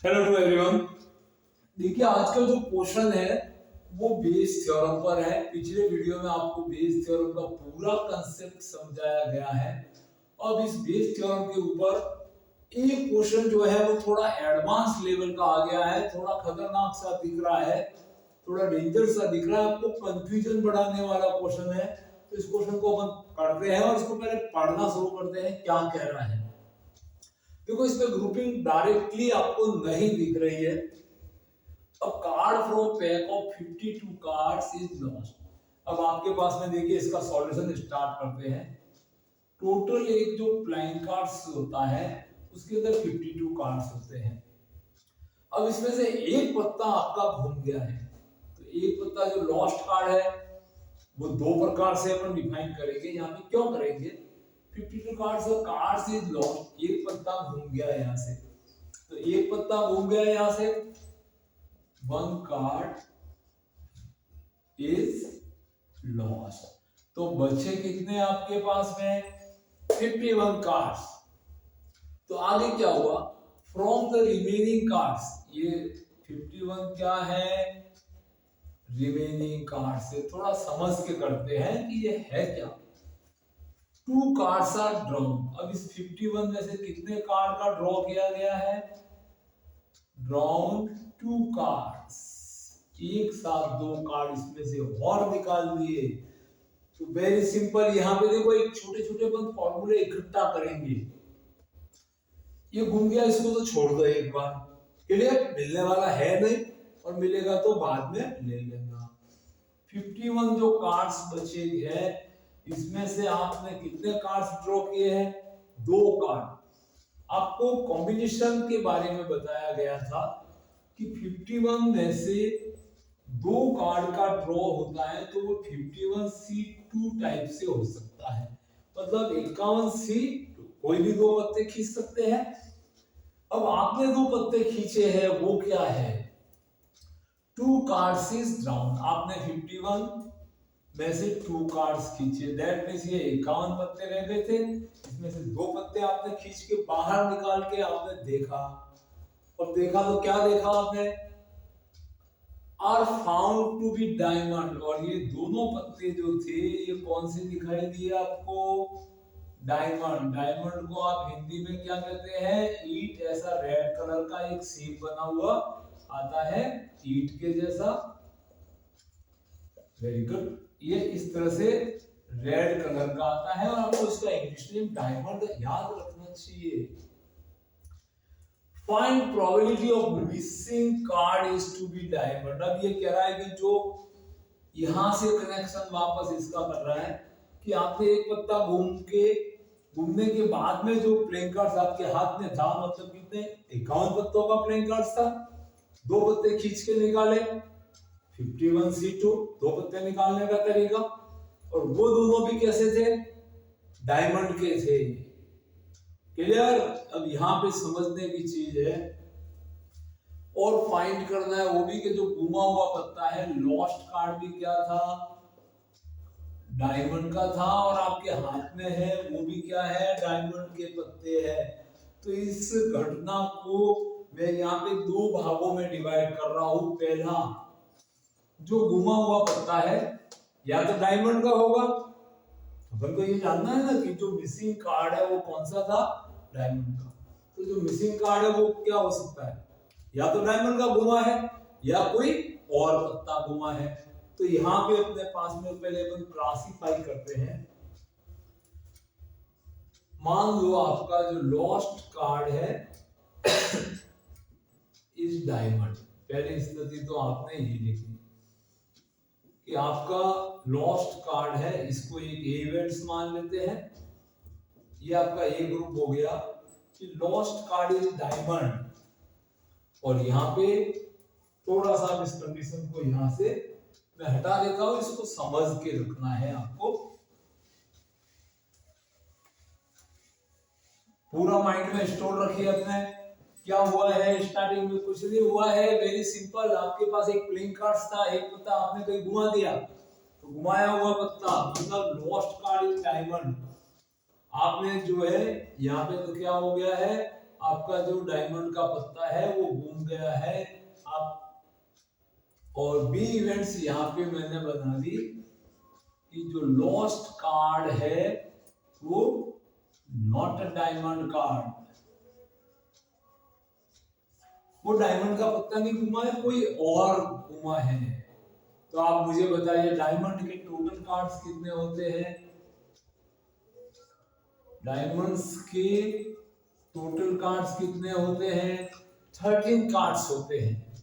Hello to everyone. देखिए आज का जो क्वेश्चन है वो बेस थ्योरम पर है। पिछले वीडियो में आपको बेस थ्योरम का पूरा कंसेप्ट समझाया गया है। अब इस बेस थ्योरम के ऊपर एक क्वेश्चन जो है वो थोड़ा एडवांस लेवल का आ गया है, थोड़ा खतरनाक सा दिख रहा है, थोड़ा डेंजर सा दिख रहा है, आपको कंफ्यूजन बढ़ाने वाला क्वेश्चन है। तो इस क्वेश्चन को अपन पढ़ते हैं और इसको पहले पढ़ना शुरू करते हैं क्या कह रहा है। देखो इसमें ग्रुपिंग डायरेक्टली आपको नहीं दिख रही है। A card from pack of 52 cards is lost। अब आपके पास में देखिए इसका सॉल्यूशन स्टार्ट करते हैं। टोटल एक जो प्लेइंग कार्ड्स होता है उसके अंदर 52 कार्ड्स होते हैं। अब इसमें से एक पत्ता आपका घूम गया है, तो एक पत्ता जो लॉस्ट कार्ड है वो दो प्रकार से अपन डिफाइन करेंगे। यहाँ पे क्यों करेंगे, 52 कार्ड्स और कार्ड्स इज लॉस्ट, एक पत्ता घूम गया है यहाँ से, तो एक पत्ता घूम गया है यहाँ से, वन कार्ड इज लॉस्ट। तो बचे कितने आपके पास में 51 कार्ड्स। तो आगे क्या हुआ, फ्रॉम द रिमेनिंग कार्ड्स, ये 51 क्या है, रिमेनिंग कार्ड से थोड़ा समझ के करते हैं कि ये है क्या। Two cards are drawn. अब इस 51 में से कितने कार्ड का ड्रॉ किया गया है, ड्रॉन टू कार्ड्स, एक साथ दो कार्ड इसमें से और निकाल दिए। तो वेरी सिंपल, यहां पे देखो एक छोटे छोटे अपन फॉर्मूले इकट्ठा करेंगे। ये घूम गया, इसको तो छोड़ दो एक बार, क्लियर, मिलने वाला है नहीं, और मिलेगा तो बाद में ले लेना। 51 जो कार्ड्स बचे हैं इसमें से आपने कितने कार्ड्स ड्रॉ किए हैं, दो कार्ड। आपको कॉम्बिनेशन के बारे में बताया गया था कि 51 में से दो कार्ड का ड्रॉ होता है तो वो 51C2 टाइप से हो सकता है, मतलब 51C2, कोई भी दो पत्ते खींच सकते हैं। अब आपने दो पत्ते खींचे हैं, वो क्या है, टू कार्ड्स इज ड्रॉन। आपने 51 में से टू कार्ड्स खींचे, दैट मींस ये 51 पत्ते रह गए थे, इसमें से दो पत्ते आपने खींच के बाहर निकाल के आपने देखा, और देखा तो क्या देखा आपने, are found to be diamond. और ये दोनों पत्ते जो थे ये कौन से दिखाई दिए आपको, डायमंड। डायमंड को आप हिंदी में क्या कहते हैं, ईट। ऐसा रेड कलर का एक शेप बना हुआ आता है ईट के जैसा, वेरी गुड। ये इस तरह से रेड कलर का आता है और आपको इसका इंग्लिश नेम डायमंड याद रखना चाहिए। Find probability of missing card is to be diamond. अब ये कह रहा है कि जो यहां से कनेक्शन वापस इसका कर रहा है कि आपने एक पत्ता घूमने के बाद में जो प्लेइंग कार्ड्स आपके हाथ में था, मतलब कितने 51 पत्तों का प्लेइंग कार्ड्स था, दो पत्ते खींच के निकाले, 51C2, दो पत्ते निकालने का तरीका, और वो दोनों भी कैसे थे, डायमंड के थे, क्लियर। अब यहां पे समझने की चीज है और फाइंड करना है वो भी कि जो गुमा हुआ पत्ता है, लॉस्ट कार्ड भी क्या था, डायमंड का था, और आपके हाथ में है वो भी क्या है, डायमंड के पत्ते हैं। तो इस घटना को मैं यहाँ पे दो भागों में डिवाइड कर रहा हूं। पहला, जो गुमा हुआ पत्ता है या तो डायमंड का होगा, अपन को ये जानना है ना कि जो मिसिंग कार्ड है वो कौन सा था, डायमंड का। तो जो मिसिंग कार्ड है वो क्या हो सकता है, या तो डायमंड का गुमा है या कोई और पत्ता गुमा है। तो यहां पे अपने पास में पहले अपन क्लासिफाई करते हैं। मान लो आपका जो लॉस्ट कार्ड है इज डायमंड। पहली स्थिति तो आपने ये लिखी कि आपका लॉस्ट कार्ड है, इसको एक इवेंट्स मान लेते हैं। ये आपका ए ग्रुप हो गया कि लॉस्ट कार्ड इज डायमंड, और यहां पे थोड़ा सा इस कंडीशन को यहां से मैं हटा देता हूं, इसको समझ के रखना है आपको, पूरा माइंड में स्टोर रखिए अपने। क्या हुआ है, स्टार्टिंग में कुछ नहीं हुआ है, वेरी सिंपल। आपके पास एक प्लेइंग कार्ड था, एक पत्ता आपने कहीं घुमा दिया, तो घुमाया हुआ पत्ता मतलब लॉस्ट कार्ड इज डायमंड। आपने जो है यहाँ पे तो क्या हो गया है, आपका जो डायमंड का पत्ता है वो घूम गया है। आप और बी इवेंट्स यहाँ पे मैंने बना दी कि जो लॉस्ट कार्ड है वो नॉट अ डायमंड कार्ड, वो डायमंड का पत्ता नहीं घुमा है, कोई और घुमा है। तो आप मुझे बताइए डायमंड के टोटल कार्ड्स कितने होते हैं? डायमंड्स के टोटल कार्ड्स कितने होते हैं? 13 कार्ड्स होते हैं।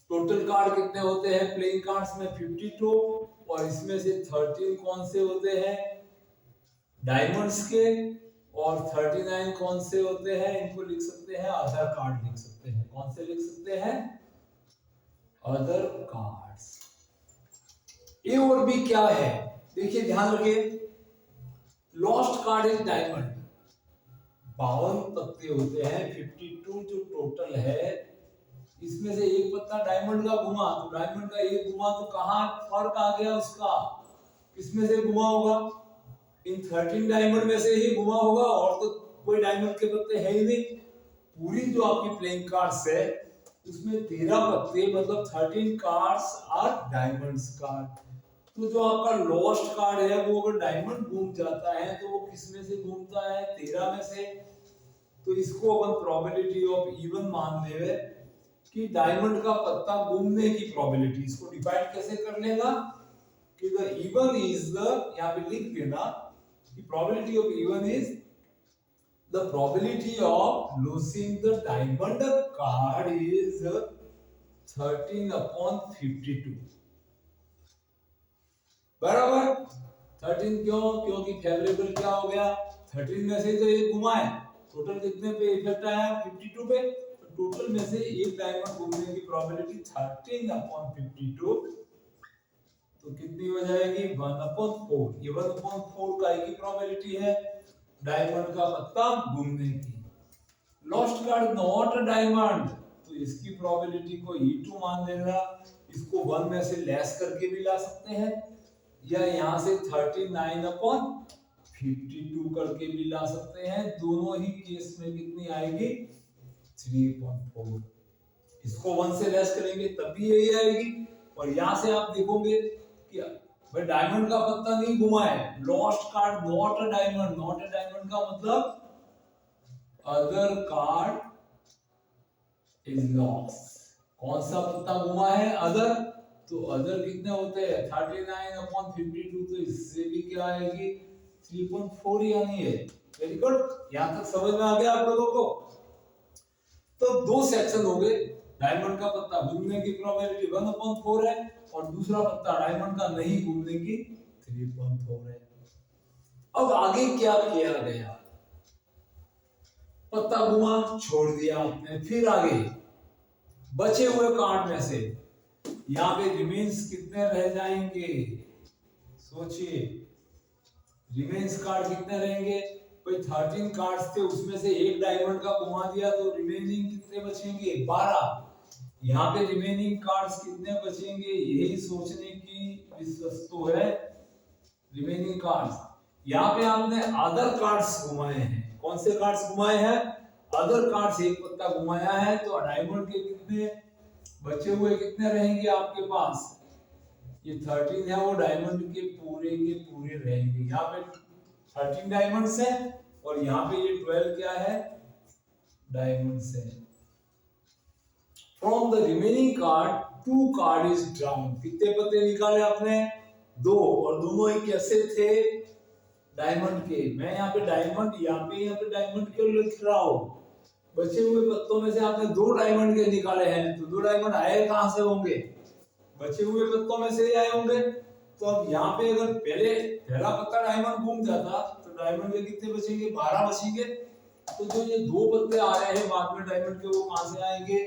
टोटल कार्ड कितने होते हैं प्लेइंग कार्ड्स में? 52, और इसमें से 13 कौन से होते हैं? डायमंड्स के। और 39 कौन से होते हैं? इनको लिख सकते हैं अदर कार्ड लिख सकते हैं। कौन से लिख सकते हैं? Other cards. ए और बी क्या है? देखिए ध्यान रखिए, लॉस्ट कार्ड इज डायमंड, 52 पत्ते होते हैं, 52 जो टोटल है, इसमें से एक पत्ता डायमंड का घुमा, तो डायमंड का एक घुमा तो कहां फर्क आ गया उसका? किसमें से घुमा होगा? इन 13 डायमंड में से ही घुमा होगा, और तो कोई डायमंड के पत्ते है ही नहीं। पूरी जो आपकी प्लेइंग कार्ड्स है उसमें 13 पत्ते, मतलब 13 कार्ड्स आर डायमंड्स कार्ड। तो जो आपका लॉस्ट कार्ड है वो अगर डायमंड घूम जाता है तो वो किस में से घूमता है? 13 में से। तो इसको अपन प्रोबेबिलिटी ऑफ इवन मान ले कि डायमंड का पत्ता घूमने की प्रोबेबिलिटी। इसको डिवाइड कैसे कर लेगा कि द इवन इज द, यहाँ पे लिख देना कि probability of even is the probability of losing the diamond card is 13/52। बराबर 13 क्यों? क्योंकि फेवरेबल क्या हो गया? 13 में से तो एक घुमा है, टोटल कितने पे इफेक्ट आया? 52 पे। तो टोटल में से एक डायमंड घूमने की प्रोबेबिलिटी 13/52, तो कितनी हो जाएगी? 1/4। ये 1/4 का की प्रोबेबिलिटी है डायमंड का पत्ता घूमने की। Lost card not a diamond, तो इसकी प्रोबेबिलिटी को E2 मान लेना। इसको 1 में से लेस करके भी ला सकते हैं, या यहाँ से 39/52 करके भी ला सकते हैं। दोनों ही केस में कितनी आएगी? 3.4। इसको 1 से लेस करेंगे तब भी यही आएगी। और यहाँ से आप देखोगे कि भाई डायमंड का पत्ता नहीं घुमा है, lost card not a diamond. Not a diamond का मतलब अदर कार्ड इज लॉस्ट। कौन सा पत्ता घुमा है? अदर। तो अदर कितने होते हैं? 39/52, तो इससे भी क्या आएगी? 3.4 ही आनी है। वेरी गुड, यहां तक समझ में आ गया आप लोगों को? तो दो सेक्शन हो गए। डायमंड का पत्ता घूमने की प्रोबेबिलिटी 1/4 है, और दूसरा पत्ता डायमंड का नहीं घूमने की 3.4 है। अब आगे क्या किया गया? पत्ता घुमा, छोड़ दिया आपने, फिर आगे बचे हुए कार्ड में से यहाँ पे रिमेन्स कितने रह जाएंगे? सोचिए, रिमेन्स कार्ड कितने रहेंगे? कोई 13 कार्ड्स थे, उसमें से एक डायमंड का घुमा दिया, तो रिमेनिंग कितने बचेंगे? 12। यहाँ पे रिमेनिंग कार्ड्स कितने बचेंगे? यही सोचने की वस्तु है रिमेनिंग कार्ड्स। यहाँ पे आपने अदर कार्ड्स घुमाए हैं। कौन से कार्ड्स घुमाए हैं? अदर कार्ड्स एक पत्ता घुमाया है, तो डायमंड के कितने बचे हुए कितने रहेंगे आपके पास? ये 13 है, वो डायमंड के पूरे रहेंगे। यहाँ पे 13 डायमंड्स है, और यहाँ पे ये 12 क्या है? डायमंड्स है। From the remaining card 2 card is drown. कितने पत्ते निकाले आपने? 2, और दोनों ही कैसे थे? डायमंड के। मैं यहाँ पे डायमंड, यहाँ पे डायमंड क्यों लिख रहा हूँ? बचे हुए पत्तों में से आपने 2 डायमंड के निकाले हैं, तो 2 डायमंड आए कहां से होंगे? बचे हुए पत्तों में से ही आए होंगे। तो अब यहाँ पे अगर पहला पत्ता डायमंड घूम जाता तो डायमंड के कितने बचेंगे? 12 बचेंगे। तो जो ये 2 पत्ते आ रहे हैं बाद में डायमंड के, वो कहां से आएंगे?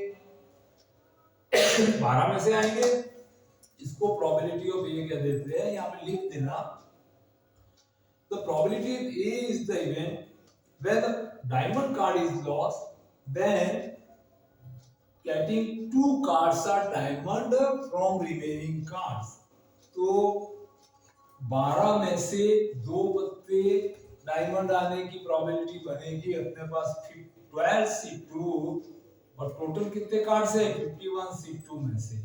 12 में से आएंगे। इसको प्रोबेबिलिटी ऑफ ए कह देते हैं, यहाँ पे लिख देना। The probability of A is the event where the diamond card is lost, then getting 2 cards are diamond from remaining cards. तो 12 में से 2 पत्ते डायमंड आने की प्रोबेबिलिटी बनेगी। अपने पास 12C2 और टोटल कितने कार्ड्स है 51C2 में से।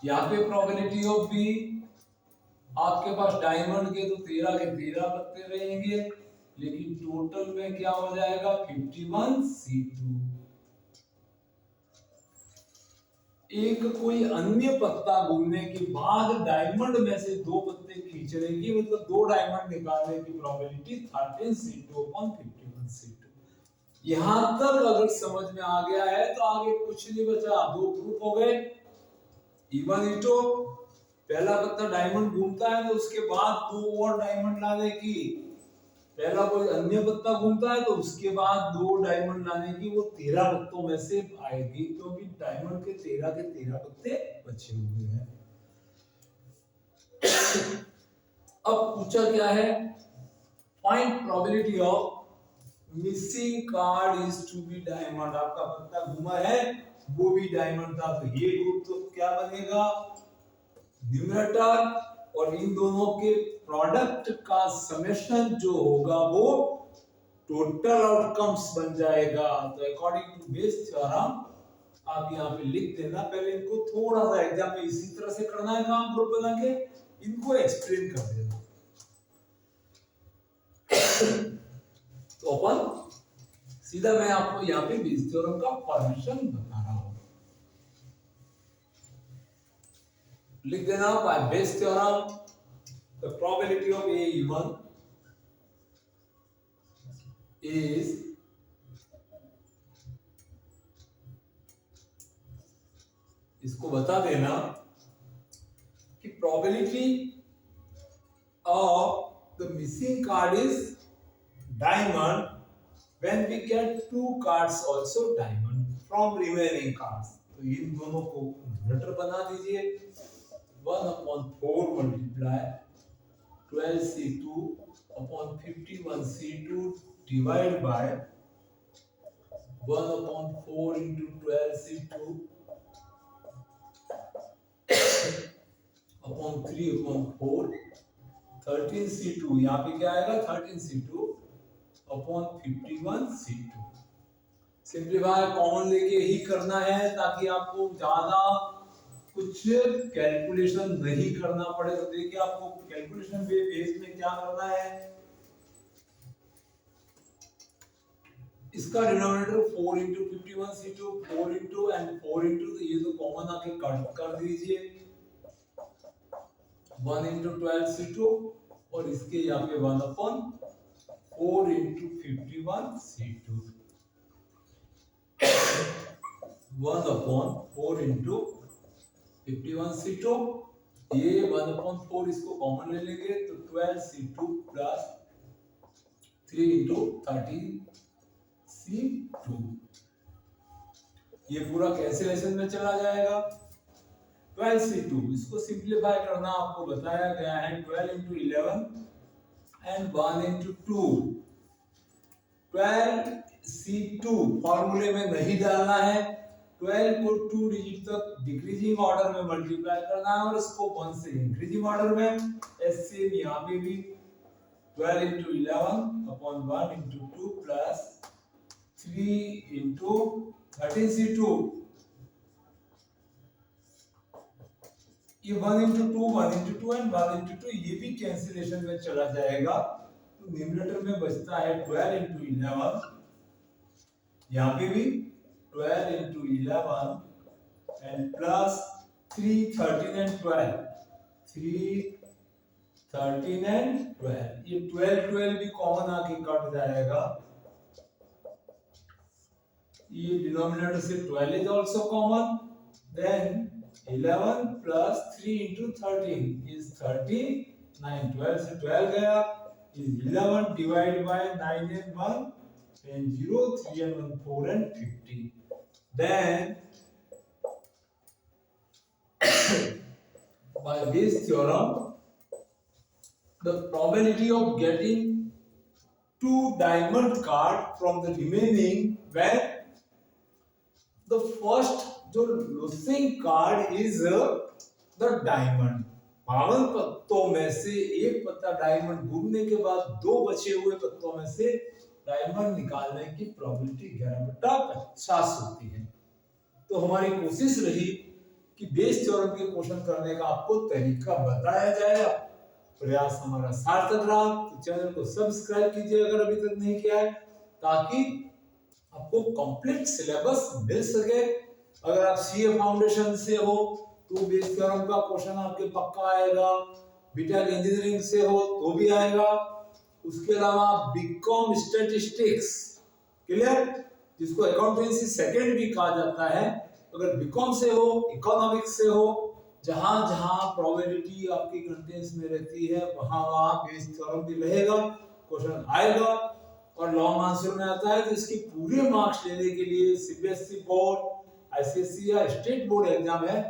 यहाँ पे प्रोबेबिलिटी ऑफ बी, आपके पास डायमंड के तो 13 के 13 पत्ते रहेंगे, लेकिन टोटल में क्या हो जाएगा 51C2। एक कोई अन्य पत्ता घूमने के बाद डायमंड में से दो पत्ते खींच लेंगे, मतलब दो डायमंड निकालने की प्रोबेबिलिटी 13C2 upon 51C2। यहां तक अगर समझ में आ गया है तो आगे कुछ नहीं बचा, दो ग्रुप हो गए। इवन इटो पहला पत्ता डायमंड घूमता है तो उसके बाद दो और डायमंड लाने की, पहला कोई अन्य पत्ता घूमता है तो उसके बाद दो डायमंड लाने की, वो 13 पत्तों में से आएगी, क्योंकि डायमंड के 13 पत्ते बचे हुए हैं। अब पूछा क्या है, find probability of missing card is to be diamond. आपका पत्ता घूमा है वो भी डायमंड था, तो ये ग्रुप तो क्या बनेगा न्यूमरेटर, और इन दोनों के प्रोडक्ट का समेशन जो होगा वो टोटल आउटकम्स बन जाएगा। तो अकॉर्डिंग टू बेस थ्योरम आप यहाँ पे लिख देना, पहले इनको थोड़ा सा एग्जाम में इसी तरह से करना है काम, ग्रुप बना के इनको एक्सप्लेन कर देना। तो अपन सीधा मैं आपको यहाँ पे बेस थ्योरम का फॉर्मेशन बता रहा हूं, लिख देना by Bayes theorem the probability of A even is इसको बता देना कि probability of the missing card is diamond when we get two cards also diamond from remaining cards। तो इन दोनों को न्यूमरेटर बना दीजिए, 1/4 multiply 12C2 upon 51C2 divided by 1/4 into 12C2 upon 3/4 13C2, यहाँ पे क्या आएगा 13C2 upon 51C2। Simplify common लेके ही करना है ताकि आपको ज्यादा कुछ कैलकुलेशन नहीं करना पड़े। तो देखिए आपको कैलकुलेशन बेस में क्या करना है, इसका denominator 4 into 51C2 4 into and 4 into, तो ये तो कॉमन आके कट कर दीजिए 1 into 12C2 और इसके यहाँ पे 1/4 into 51C2 1/4 into 51C2, ये 1/4 इसको कॉमन ले लेंगे तो 12C2 प्लस 3 into 13C2, ये पूरा कैंसिलेशन में चला जाएगा। 12C2 इसको सिंप्लीफाई करना आपको बताया गया है, 12 into 11 and 1 into 2। 12C2 फॉर्मूले में नहीं डालना है, 12 को 2 डिजिट तक डिक्रीजिंग ऑर्डर में मल्टीप्लाई करना है और इसको 1 से इंक्रीजिंग ऑर्डर में। सेम यहाँ पे भी 12 into 11 upon 1 into 2 plus 3 into 13C2, ये 1 into 2 1 into 2 and 1 into 2 ये भी कैंसिलेशन में चला जाएगा। तो न्यूमरेटर में बचता है 12 into 11, यहाँ पे भी 12 into 11 and plus 3 13 and 12 3 13 and 12, ये 12 भी कॉमन आके कट जाएगा, ये डिनोमिनेटर से 12 is also common, then 11 plus 3 into 13 is 39, 12 से 12 गया is 11 divided by 9 and 1 and 0 3 and 1 4 and 50। Then by this theorem the probability of getting two diamond card from the remaining when the first जो losing card is the diamond, 52 पत्तों में से एक पत्ता diamond घूमने के बाद दो बचे हुए पत्तों में से प्राइमर निकालने की प्रोबेबिलिटी 11/50 होती है। तो हमारी कोशिश रही कि बेस थ्योरम के क्वेश्चन करने का आपको तरीका बताया जाएगा। प्रयास हमारा सार्थक रहा तो चैनल को सब्सक्राइब कीजिए अगर अभी तक नहीं किया है, ताकि आपको कंप्लीट सिलेबस मिल सके। अगर आप सीए फाउंडेशन से हो तो बेस थ्योरम का क्वेश्चन आपके पक्का आएगा, बीटेक इंजीनियरिंग से हो तो भी आएगा। उसके अलावा बीकॉम स्टैटिस्टिक्स क्लियर, जिसको अकाउंटेंसी सेकंड भी कहा जाता है, अगर बीकॉम से हो, इकोनॉमिक्स से हो, जहां जहां प्रोबेबिलिटी आपकी कंटेंस में रहती है वहां वहां बेस थ्योरम भी रहेगा, क्वेश्चन आएगा। और लॉन्ग आंसर में आता है तो इसके पूरे मार्क्स लेने के लिए सीबीएसई बोर्ड, आईसीएसई या स्टेट बोर्ड एग्जाम है,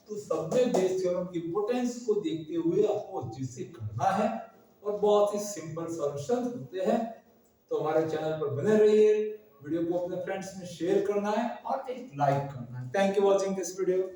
तो सब में बेस थ्योरम की इंपॉर्टेंस को देखते हुए आपको अच्छे से करना है और बहुत ही सिंपल सॉल्यूशन होते हैं। तो हमारे चैनल पर बने रहिए, वीडियो को अपने फ्रेंड्स में शेयर करना है और एक लाइक करना है। Thank you watching this video.